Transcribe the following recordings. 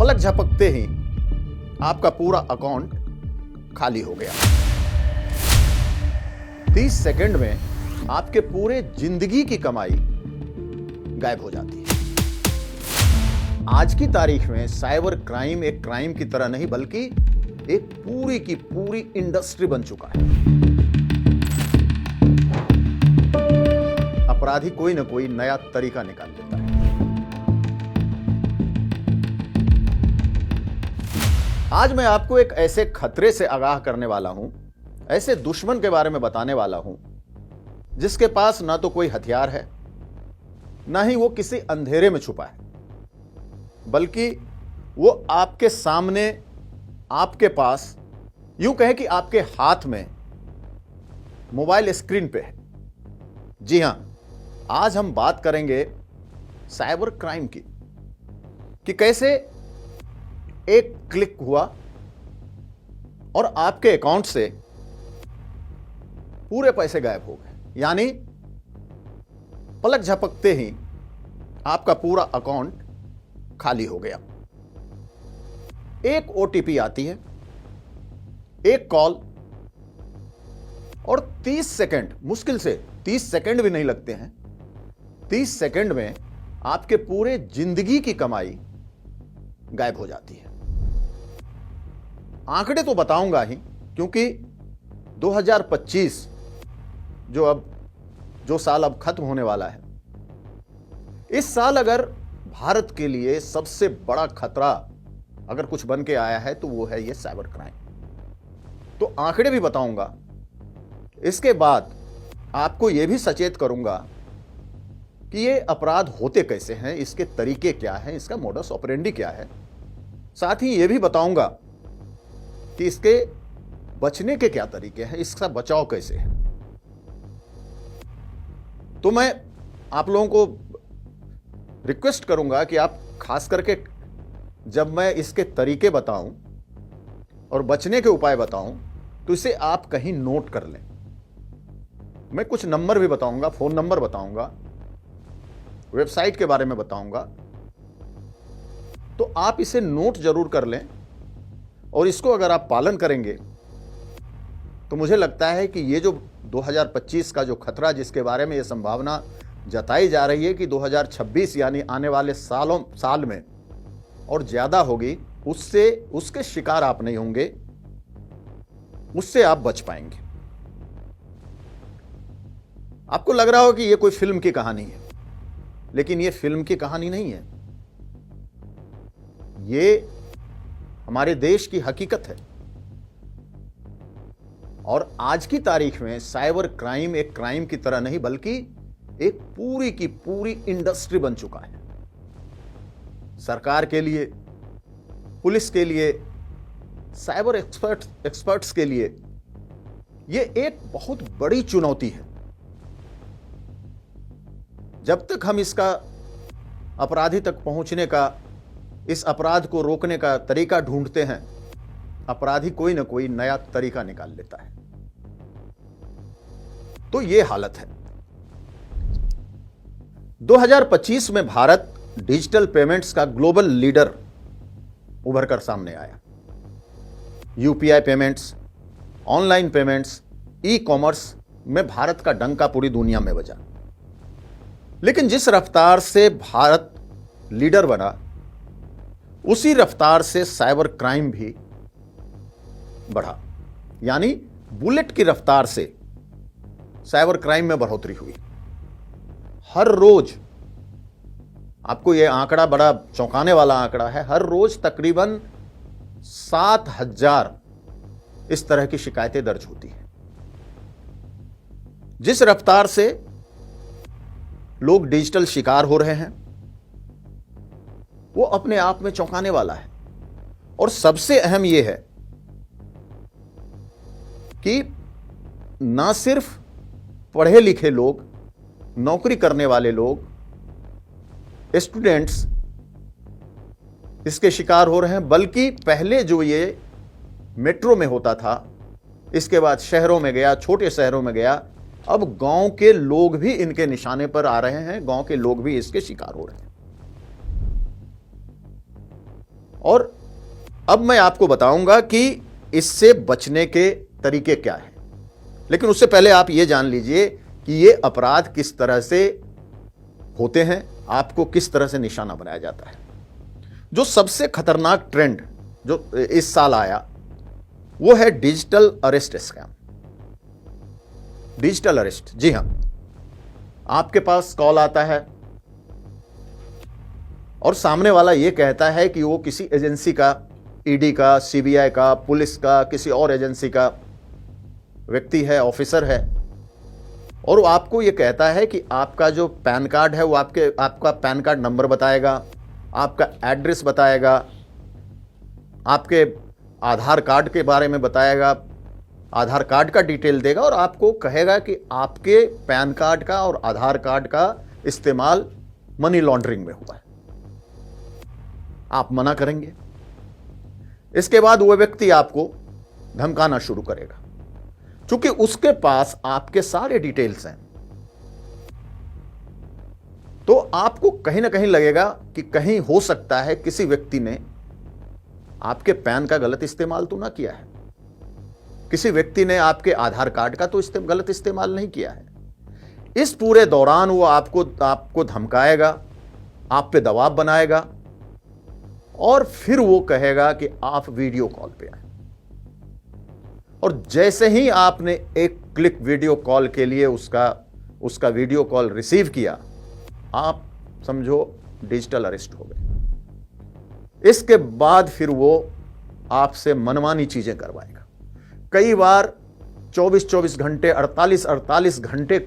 पलक झपकते ही आपका पूरा अकाउंट खाली हो गया। 30 सेकंड में आपके पूरे जिंदगी की कमाई गायब हो जाती है। आज की तारीख में साइबर क्राइम एक क्राइम की तरह नहीं बल्कि एक पूरी की पूरी इंडस्ट्री बन चुका है। अपराधी कोई ना कोई नया तरीका निकाल देता है। आज मैं आपको एक ऐसे खतरे से आगाह करने वाला हूं, ऐसे दुश्मन के बारे में बताने वाला हूं जिसके पास ना तो कोई हथियार है, ना ही वो किसी अंधेरे में छुपा है, बल्कि वो आपके सामने, आपके पास, यूं कहे कि आपके हाथ में मोबाइल स्क्रीन पे है। जी हां, आज हम बात करेंगे साइबर क्राइम की, कि कैसे एक क्लिक हुआ और आपके अकाउंट से पूरे पैसे गायब हो गए। यानी पलक झपकते ही आपका पूरा अकाउंट खाली हो गया। एक ओटीपी आती है, एक कॉल और 30 सेकंड, मुश्किल से 30 सेकंड भी नहीं लगते हैं, 30 सेकंड में आपके पूरे जिंदगी की कमाई गायब हो जाती है। आंकड़े तो बताऊंगा ही, क्योंकि 2025 जो साल अब खत्म होने वाला है, इस साल अगर भारत के लिए सबसे बड़ा खतरा अगर कुछ बन के आया है तो वो है ये साइबर क्राइम। तो आंकड़े भी बताऊंगा, इसके बाद आपको यह भी सचेत करूंगा कि ये अपराध होते कैसे हैं, इसके तरीके क्या हैं, इसका मोडस ऑपरेंडी क्या है। साथ ही यह भी बताऊंगा कि इसके बचने के क्या तरीके हैं, इसका बचाव कैसे है। तो मैं आप लोगों को रिक्वेस्ट करूंगा कि आप खास करके जब मैं इसके तरीके बताऊं और बचने के उपाय बताऊं तो इसे आप कहीं नोट कर लें। मैं कुछ नंबर भी बताऊंगा, फोन नंबर बताऊंगा, वेबसाइट के बारे में बताऊंगा, तो आप इसे नोट जरूर कर लें। और इसको अगर आप पालन करेंगे तो मुझे लगता है कि ये जो 2025 का जो खतरा, जिसके बारे में ये संभावना जताई जा रही है कि 2026 यानी आने वाले साल में और ज्यादा होगी, उसके शिकार आप नहीं होंगे, उससे आप बच पाएंगे। आपको लग रहा हो कि ये कोई फिल्म की कहानी है, लेकिन ये फिल्म की कहानी नहीं है, ये हमारे देश की हकीकत है। और आज की तारीख में साइबर क्राइम एक क्राइम की तरह नहीं बल्कि एक पूरी की पूरी इंडस्ट्री बन चुका है। सरकार के लिए, पुलिस के लिए, साइबर एक्सपर्ट्स के लिए ये एक बहुत बड़ी चुनौती है। जब तक हम इसका अपराधी तक पहुंचने का, इस अपराध को रोकने का तरीका ढूंढते हैं, अपराधी कोई ना कोई नया तरीका निकाल लेता है। तो यह हालत है। 2025 में भारत डिजिटल पेमेंट्स का ग्लोबल लीडर उभर कर सामने आया। UPI payments, online payments, e commerce में भारत का डंका पूरी दुनिया में बजा। लेकिन जिस रफ्तार से भारत लीडर बना, उसी रफ्तार से साइबर क्राइम भी बढ़ा। यानी बुलेट की रफ्तार से साइबर क्राइम में बढ़ोतरी हुई। हर रोज, आपको यह आंकड़ा बड़ा चौंकाने वाला आंकड़ा है, हर रोज तकरीबन 7,000 इस तरह की शिकायतें दर्ज होती हैं। जिस रफ्तार से लोग डिजिटल शिकार हो रहे हैं, वो अपने आप में चौंकाने वाला है। और सबसे अहम यह है कि ना सिर्फ पढ़े लिखे लोग, नौकरी करने वाले लोग, स्टूडेंट्स इसके शिकार हो रहे हैं, बल्कि पहले जो ये मेट्रो में होता था, इसके बाद शहरों में गया, छोटे शहरों में गया, अब गांव के लोग भी इनके निशाने पर आ रहे हैं, गांव के लोग भी इसके शिकार हो रहे हैं। और अब मैं आपको बताऊंगा कि इससे बचने के तरीके क्या हैं। लेकिन उससे पहले आप ये जान लीजिए कि ये अपराध किस तरह से होते हैं, आपको किस तरह से निशाना बनाया जाता है। जो सबसे खतरनाक ट्रेंड जो इस साल आया वो है digital arrest scam. Digital arrest, जी हां, आपके पास कॉल आता है और सामने वाला यह कहता है कि वो किसी एजेंसी का, ईडी का, सीबीआई का, पुलिस का, किसी और एजेंसी का व्यक्ति है, ऑफिसर है, और वो आपको यह कहता है कि आपका जो पैन कार्ड है वो आपका पैन कार्ड नंबर बताएगा, आपका एड्रेस बताएगा, आपके आधार कार्ड के बारे में बताएगा, आधार कार्ड का डिटेल देगा और आपको कहेगा कि आपके पैन कार्ड का और आधार कार्ड का इस्तेमाल मनी लॉन्ड्रिंग में हुआ है। आप मना करेंगे। इसके बाद वह व्यक्ति आपको धमकाना शुरू करेगा, क्योंकि उसके पास आपके सारे डिटेल्स हैं। तो आपको कहीं ना कहीं लगेगा कि कहीं हो सकता है किसी व्यक्ति ने आपके पैन का गलत इस्तेमाल तो ना किया है, किसी व्यक्ति ने आपके आधार कार्ड का तो गलत इस्तेमाल नहीं किया है। इस पूरे दौरान वो आपको धमकाएगा, आप पे दबाव बनाएगा और फिर वो कहेगा कि आप वीडियो कॉल पे आए। और जैसे ही आपने एक क्लिक वीडियो कॉल के लिए उसका वीडियो कॉल रिसीव किया, आप समझो डिजिटल अरेस्ट हो गए। इसके बाद फिर वो आपसे मनमानी चीजें करवाएगा। कई बार 24-24 घंटे, 48-48 घंटे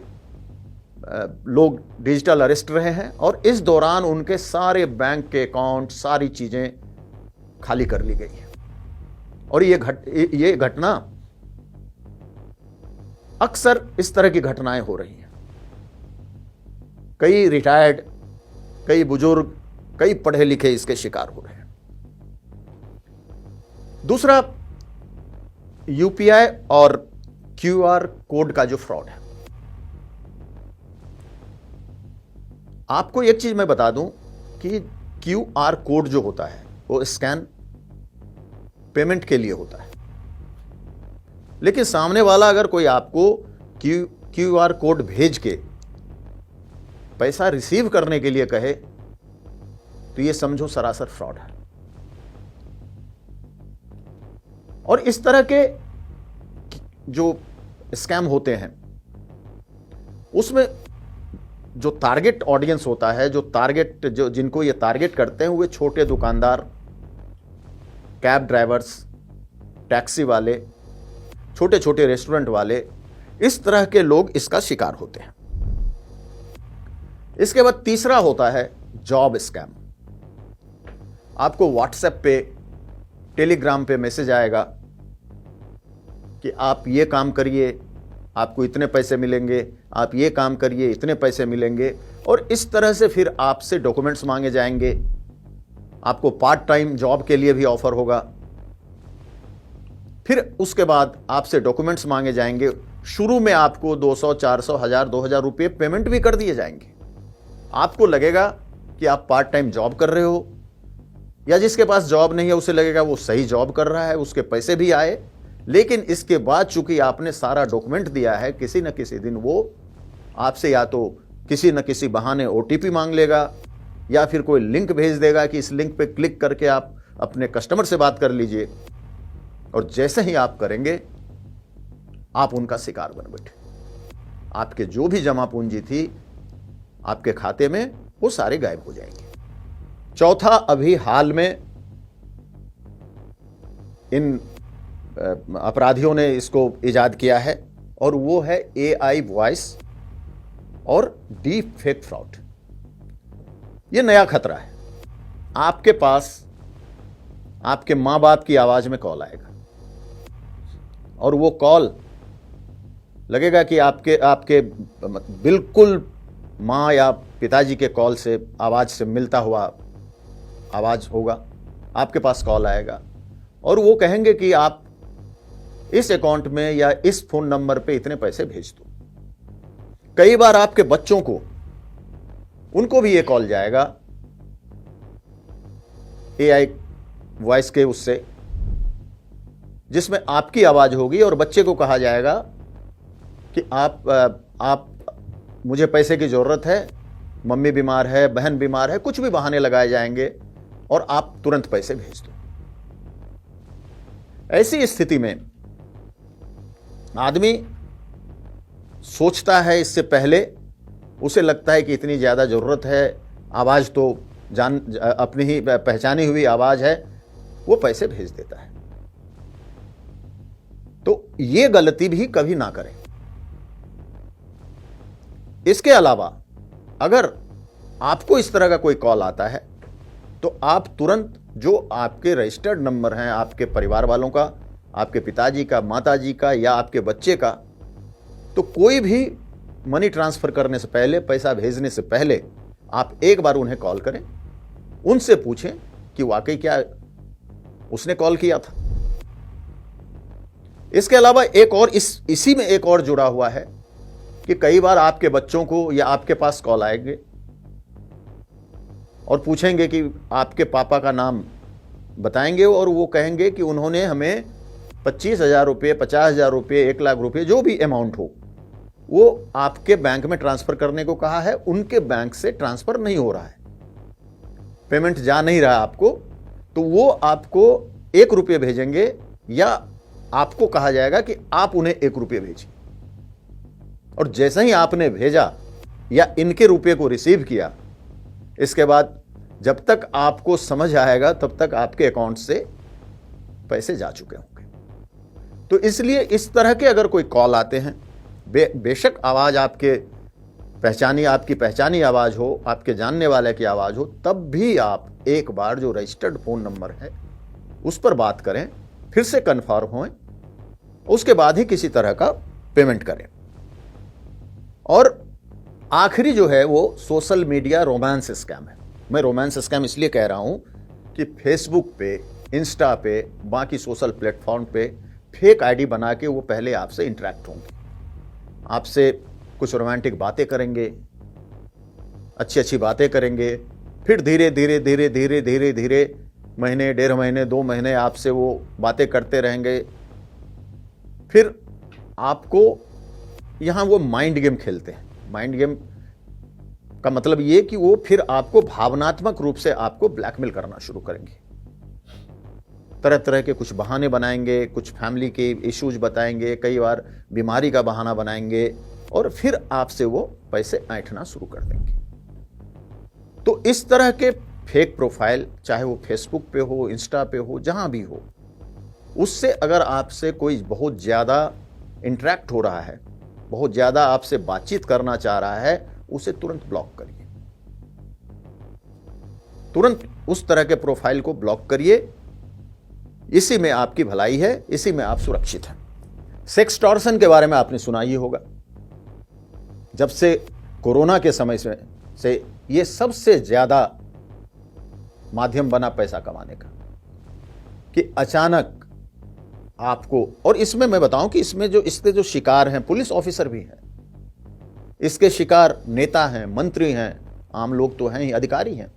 लोग डिजिटल अरेस्ट रहे हैं और इस दौरान उनके सारे बैंक के अकाउंट, सारी चीजें खाली कर ली गई है। और ये घटना अक्सर इस तरह की घटनाएं हो रही हैं। कई रिटायर्ड, कई बुजुर्ग, कई पढ़े लिखे इसके शिकार हो रहे हैं। दूसरा, यूपीआई और क्यूआर कोड का जो फ्रॉड है। आपको एक चीज मैं बता दूं कि क्यूआर कोड जो होता है वो स्कैन पेमेंट के लिए होता है, लेकिन सामने वाला अगर कोई आपको क्यूआर कोड भेज के पैसा रिसीव करने के लिए कहे तो ये समझो सरासर फ्रॉड है। और इस तरह के जो स्कैम होते हैं उसमें जो टारगेट ऑडियंस होता है, जो जिनको ये टारगेट करते हैं, वे छोटे दुकानदार, कैब ड्राइवर्स, टैक्सी वाले, छोटे छोटे रेस्टोरेंट वाले, इस तरह के लोग इसका शिकार होते हैं। इसके बाद तीसरा होता है जॉब स्कैम। आपको व्हाट्सएप पे, टेलीग्राम पे मैसेज आएगा कि आप ये काम करिए, आपको इतने पैसे मिलेंगे, आप ये काम करिए, इतने पैसे मिलेंगे, और इस तरह से फिर आपसे डॉक्यूमेंट्स मांगे जाएंगे। आपको पार्ट टाइम जॉब के लिए भी ऑफर होगा। फिर उसके बाद आपसे डॉक्यूमेंट्स मांगे जाएंगे। शुरू में आपको 200, 400, 1000, 2000 रुपये पेमेंट भी कर दिए जाएंगे। आपको लगेगा कि आप पार्ट टाइम जॉब कर रहे हो, या जिसके पास जॉब नहीं है उसे लगेगा वो सही जॉब कर रहा है, उसके पैसे भी आए। लेकिन इसके बाद चूंकि आपने सारा डॉक्यूमेंट दिया है, किसी न किसी दिन वो आपसे या तो किसी न किसी बहाने ओटीपी मांग लेगा, या फिर कोई लिंक भेज देगा कि इस लिंक पे क्लिक करके आप अपने कस्टमर से बात कर लीजिए। और जैसे ही आप करेंगे, आप उनका शिकार बन बैठे। आपके जो भी जमा पूंजी थी आपके खाते में, वो सारे गायब हो जाएंगे। चौथा, अभी हाल में इन अपराधियों ने इसको इजाद किया है, और वो है एआई वॉइस और डीप फेक फ्रॉड। ये नया खतरा है। आपके पास आपके मां बाप की आवाज में कॉल आएगा, और वो कॉल लगेगा कि आपके बिल्कुल मां या पिताजी के कॉल से, आवाज से मिलता हुआ आवाज होगा। आपके पास कॉल आएगा और वो कहेंगे कि आप इस अकाउंट में या इस फोन नंबर पे इतने पैसे भेज दो। कई बार आपके बच्चों को, उनको भी ये कॉल जाएगा एआई वॉइस के उससे, जिसमें आपकी आवाज होगी और बच्चे को कहा जाएगा कि आप मुझे पैसे की जरूरत है, मम्मी बीमार है, बहन बीमार है, कुछ भी बहाने लगाए जाएंगे और आप तुरंत पैसे भेज दो। ऐसी स्थिति में आदमी सोचता है, इससे पहले उसे लगता है कि इतनी ज्यादा जरूरत है, आवाज तो अपनी ही पहचानी हुई आवाज है, वो पैसे भेज देता है। तो ये गलती भी कभी ना करें। इसके अलावा अगर आपको इस तरह का कोई कॉल आता है तो आप तुरंत जो आपके रजिस्टर्ड नंबर हैं, आपके परिवार वालों का, आपके पिताजी का, माताजी का या आपके बच्चे का, तो कोई भी मनी ट्रांसफर करने से पहले, पैसा भेजने से पहले आप एक बार उन्हें कॉल करें, उनसे पूछें कि वाकई क्या उसने कॉल किया था। इसके अलावा एक और इसी में एक और जुड़ा हुआ है कि कई बार आपके बच्चों को या आपके पास कॉल आएंगे और पूछेंगे कि आपके पापा का नाम बताएंगे और वो कहेंगे कि उन्होंने हमें 25,000 रुपये, 50,000 रुपये, 1 लाख रुपये, जो भी अमाउंट हो, वो आपके बैंक में ट्रांसफर करने को कहा है। उनके बैंक से ट्रांसफर नहीं हो रहा है, पेमेंट जा नहीं रहा आपको, तो वो आपको 1 रुपये भेजेंगे या आपको कहा जाएगा कि आप उन्हें 1 रुपये भेजिए। और जैसे ही आपने भेजा या इनके रुपये को रिसीव किया, इसके बाद जब तक आपको समझ आएगा तब तक आपके अकाउंट से पैसे जा चुके होंगे। तो इसलिए इस तरह के अगर कोई कॉल आते हैं, बेशक आवाज आपकी पहचानी आवाज हो, आपके जानने वाले की आवाज हो, तब भी आप एक बार जो रजिस्टर्ड फोन नंबर है उस पर बात करें, फिर से कन्फर्म हों, उसके बाद ही किसी तरह का पेमेंट करें। और आखिरी जो है वो सोशल मीडिया रोमांस स्कैम है। मैं रोमांस स्कैम इसलिए कह रहा हूं कि फेसबुक पे, इंस्टा पे, बाकी सोशल प्लेटफॉर्म पे फेक आईडी बना के वो पहले आपसे इंटरेक्ट होंगे, आपसे कुछ रोमांटिक बातें करेंगे, अच्छी अच्छी बातें करेंगे, फिर धीरे धीरे धीरे धीरे धीरे धीरे महीने, 1.5 महीने, 2 महीने आपसे वो बातें करते रहेंगे। फिर आपको यहां वो माइंड गेम खेलते हैं। माइंड गेम का मतलब ये कि वो फिर आपको भावनात्मक रूप से आपको ब्लैकमेल करना शुरू करेंगे, तरह तरह के कुछ बहाने बनाएंगे, कुछ फैमिली के इश्यूज बताएंगे, कई बार बीमारी का बहाना बनाएंगे और फिर आपसे वो पैसे ऐंठना शुरू कर देंगे। तो इस तरह के फेक प्रोफाइल, चाहे वो फेसबुक पे हो, इंस्टा पे हो, जहां भी हो, उससे अगर आपसे कोई बहुत ज्यादा इंटरेक्ट हो रहा है, बहुत ज्यादा आपसे बातचीत करना चाह रहा है, उसे तुरंत ब्लॉक करिए। तुरंत उस तरह के प्रोफाइल को ब्लॉक करिए। इसी में आपकी भलाई है, इसी में आप सुरक्षित हैं। सेक्सटॉर्शन के बारे में आपने सुना ही होगा। जब से कोरोना के समय से ये सबसे ज्यादा माध्यम बना पैसा कमाने का, कि अचानक आपको, और इसमें मैं बताऊं कि इसके जो शिकार हैं, पुलिस ऑफिसर भी हैं, इसके शिकार नेता हैं, मंत्री हैं, आम लोग तो हैं ही, अधिकारी हैं।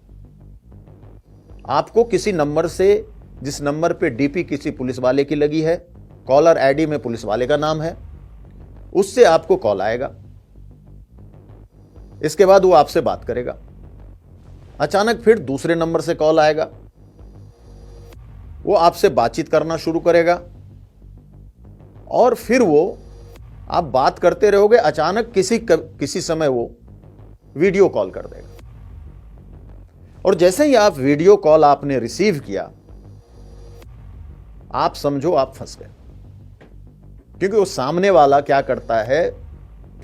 आपको किसी नंबर से, जिस नंबर पे डीपी किसी पुलिस वाले की लगी है, कॉलर आईडी में पुलिस वाले का नाम है, उससे आपको कॉल आएगा। इसके बाद वो आपसे बात करेगा। अचानक फिर दूसरे नंबर से कॉल आएगा, वो आपसे बातचीत करना शुरू करेगा और फिर वो आप बात करते रहोगे। अचानक किसी समय वो वीडियो कॉल कर देगा और जैसे ही आप वीडियो कॉल आपने रिसीव किया, आप समझो आप फंस गए। क्योंकि वो सामने वाला क्या करता है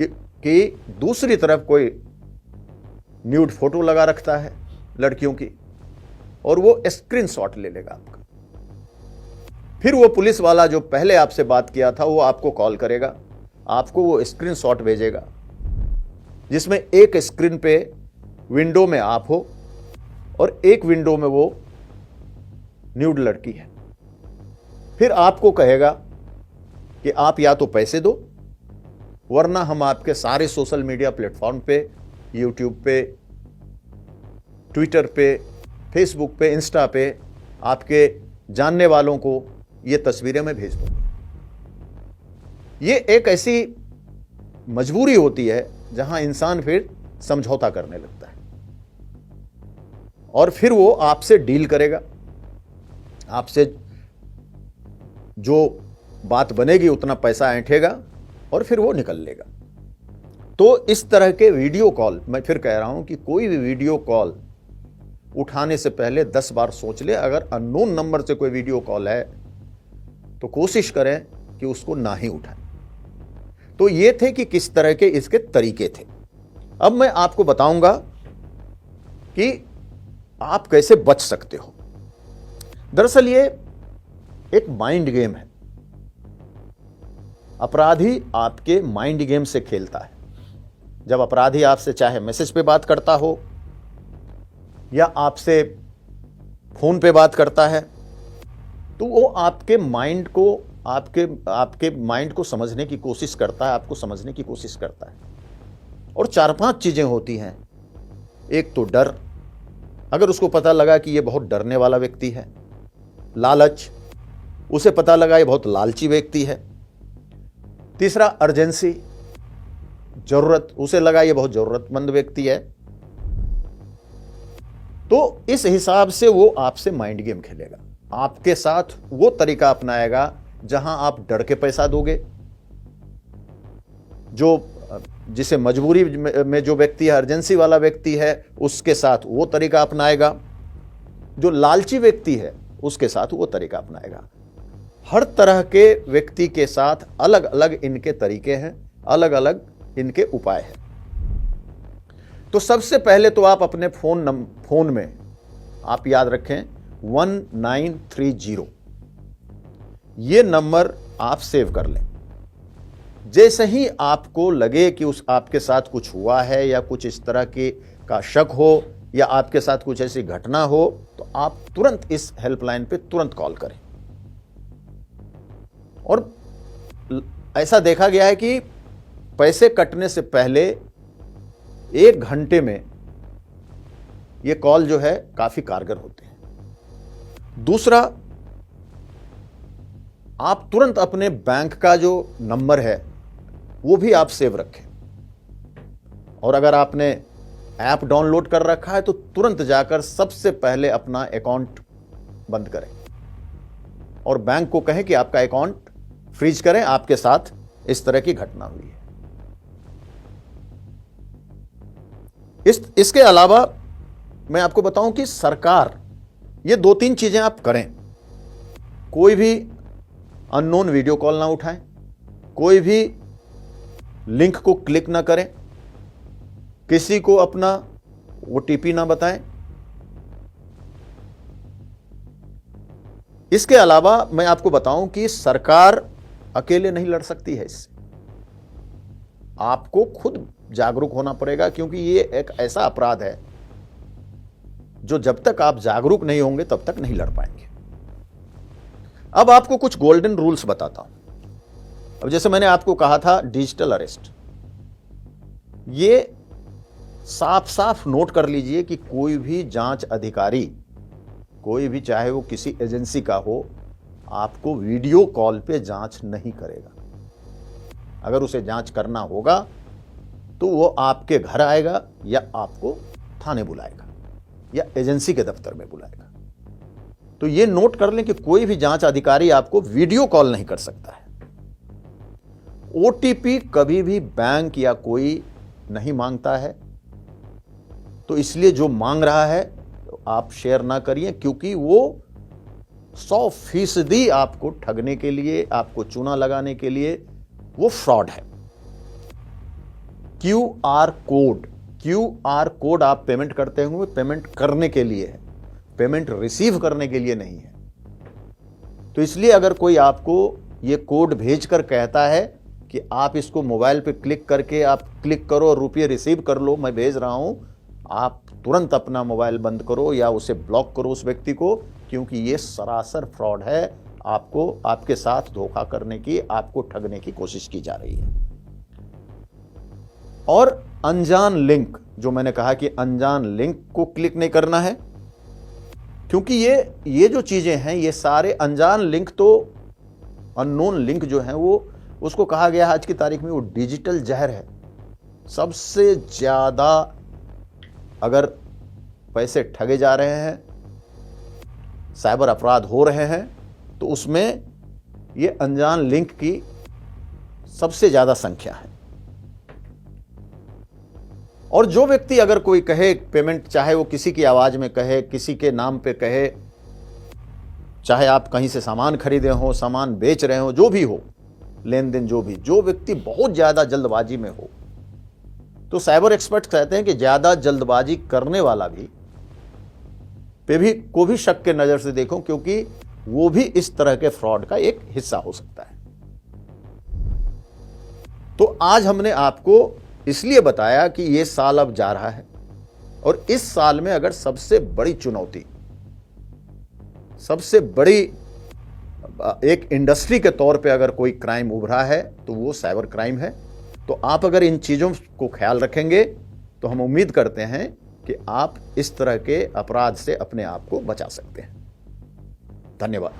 कि दूसरी तरफ कोई न्यूड फोटो लगा रखता है लड़कियों की और वो स्क्रीनशॉट ले लेगा आपका। फिर वो पुलिस वाला जो पहले आपसे बात किया था, वो आपको कॉल करेगा, आपको वो स्क्रीनशॉट भेजेगा, जिसमें एक स्क्रीन पे विंडो में आप हो और एक विंडो में वो न्यूड लड़की है। फिर आपको कहेगा कि आप या तो पैसे दो, वरना हम आपके सारे सोशल मीडिया प्लेटफॉर्म पे, यूट्यूब पे, ट्विटर पे, फेसबुक पे, इंस्टा पे आपके जानने वालों को ये तस्वीरें मैं भेज दूंगा। ये एक ऐसी मजबूरी होती है जहां इंसान फिर समझौता करने लगता है और फिर वो आपसे डील करेगा, आपसे जो बात बनेगी उतना पैसा ऐंठेगा और फिर वो निकल लेगा। तो इस तरह के वीडियो कॉल, मैं फिर कह रहा हूं कि कोई भी वीडियो कॉल उठाने से पहले 10 बार सोच ले। अगर अननोन नंबर से कोई वीडियो कॉल है तो कोशिश करें कि उसको ना ही उठाएं। तो ये थे कि किस तरह के इसके तरीके थे। अब मैं आपको बताऊंगा कि आप कैसे बच सकते हो। दरअसल ये एक माइंड गेम है। अपराधी आपके माइंड गेम से खेलता है। जब अपराधी आपसे चाहे मैसेज पे बात करता हो या आपसे फोन पे बात करता है, तो वो आपके माइंड को समझने की कोशिश करता है, आपको समझने की कोशिश करता है। और 4-5 चीजें होती हैं। एक तो डर, अगर उसको पता लगा कि ये बहुत डरने वाला व्यक्ति है। लालच, उसे पता लगा ये बहुत लालची व्यक्ति है। तीसरा अर्जेंसी, जरूरत, उसे लगा ये बहुत जरूरतमंद व्यक्ति है। तो इस हिसाब से वो आपसे माइंड गेम खेलेगा, आपके साथ वो तरीका अपनाएगा जहां आप डर के पैसा दोगे। जिसे मजबूरी में जो व्यक्ति है, अर्जेंसी वाला व्यक्ति है, उसके साथ वो तरीका अपनाएगा। जो लालची व्यक्ति है उसके साथ वो तरीका अपनाएगा। हर तरह के व्यक्ति के साथ अलग अलग इनके तरीके हैं, अलग अलग इनके उपाय हैं। तो सबसे पहले तो आप अपने फोन में आप याद रखें 1930, ये नंबर आप सेव कर लें। जैसे ही आपको लगे कि आपके साथ कुछ हुआ है या कुछ इस तरह का शक हो या आपके साथ कुछ ऐसी घटना हो, तो आप तुरंत इस हेल्पलाइन पे तुरंत कॉल करें। और ऐसा देखा गया है कि पैसे कटने से पहले 1 घंटे में ये कॉल जो है काफी कारगर होते हैं। दूसरा, आप तुरंत अपने बैंक का जो नंबर है वो भी आप सेव रखें। और अगर आपने ऐप डाउनलोड कर रखा है तो तुरंत जाकर सबसे पहले अपना अकाउंट बंद करें और बैंक को कहें कि आपका अकाउंट फ्रीज करें, आपके साथ इस तरह की घटना हुई है। इसके अलावा मैं आपको बताऊं कि सरकार, ये 2-3 चीजें आप करें। कोई भी अननोन वीडियो कॉल ना उठाएं, कोई भी लिंक को क्लिक ना करें, किसी को अपना ओटीपी ना बताएं। इसके अलावा मैं आपको बताऊं कि सरकार अकेले नहीं लड़ सकती है इससे। आपको खुद जागरूक होना पड़ेगा, क्योंकि ये एक ऐसा अपराध है जो जब तक आप जागरूक नहीं होंगे तब तक नहीं लड़ पाएंगे। अब आपको कुछ गोल्डन रूल्स बताता हूं। अब जैसे मैंने आपको कहा था डिजिटल अरेस्ट, ये साफ साफ नोट कर लीजिए कि कोई भी जांच अधिकारी, कोई भी, चाहे वो किसी एजेंसी का हो, आपको वीडियो कॉल पे जांच नहीं करेगा। अगर उसे जांच करना होगा तो वो आपके घर आएगा या आपको थाने बुलाएगा या एजेंसी के दफ्तर में बुलाएगा। तो ये नोट कर लें कि कोई भी जांच अधिकारी आपको वीडियो कॉल नहीं कर सकता है। ओटीपी कभी भी बैंक या कोई नहीं मांगता है, तो इसलिए जो मांग रहा है तो आप शेयर ना करिए, क्योंकि वो 100% आपको ठगने के लिए, आपको चूना लगाने के लिए वो फ्रॉड है। क्यूआर कोड आप पेमेंट करते हुए पेमेंट करने के लिए है, पेमेंट रिसीव करने के लिए नहीं है। तो इसलिए अगर कोई आपको ये कोड भेजकर कहता है कि आप इसको मोबाइल पे क्लिक करके आप क्लिक करो और रुपये रिसीव कर लो, मैं भेज रहा हूं, आप तुरंत अपना मोबाइल बंद करो या उसे ब्लॉक करो उस व्यक्ति को, क्योंकि ये सरासर फ्रॉड है। आपको, आपके साथ धोखा करने की, आपको ठगने की कोशिश की जा रही है। और अनजान लिंक, जो मैंने कहा कि अनजान लिंक को क्लिक नहीं करना है। क्योंकि ये जो चीजें हैं, ये सारे अनजान लिंक, तो अननोन लिंक जो है वो, उसको कहा गया है आज की तारीख में वो डिजिटल जहर है। सबसे ज्यादा अगर पैसे ठगे जा रहे हैं, साइबर अपराध हो रहे हैं, तो उसमें ये अनजान लिंक की सबसे ज्यादा संख्या है। और जो व्यक्ति अगर कोई कहे पेमेंट, चाहे वो किसी की आवाज में कहे, किसी के नाम पे कहे, चाहे आप कहीं से सामान खरीदे हो, सामान बेच रहे हो, जो भी हो, लेन देन जो व्यक्ति बहुत ज्यादा जल्दबाजी में हो, तो साइबर एक्सपर्ट कहते हैं कि ज्यादा जल्दबाजी करने वाला भी को भी शक के नजर से देखो, क्योंकि वो भी इस तरह के फ्रॉड का एक हिस्सा हो सकता है। तो आज हमने आपको इसलिए बताया कि ये साल अब जा रहा है, और इस साल में अगर सबसे बड़ी चुनौती, सबसे बड़ी एक इंडस्ट्री के तौर पे अगर कोई क्राइम उभरा है तो वो साइबर क्राइम है। तो आप अगर इन चीजों को ख्याल रखेंगे तो हम उम्मीद करते हैं कि आप इस तरह के अपराध से अपने आप को बचा सकते हैं। धन्यवाद।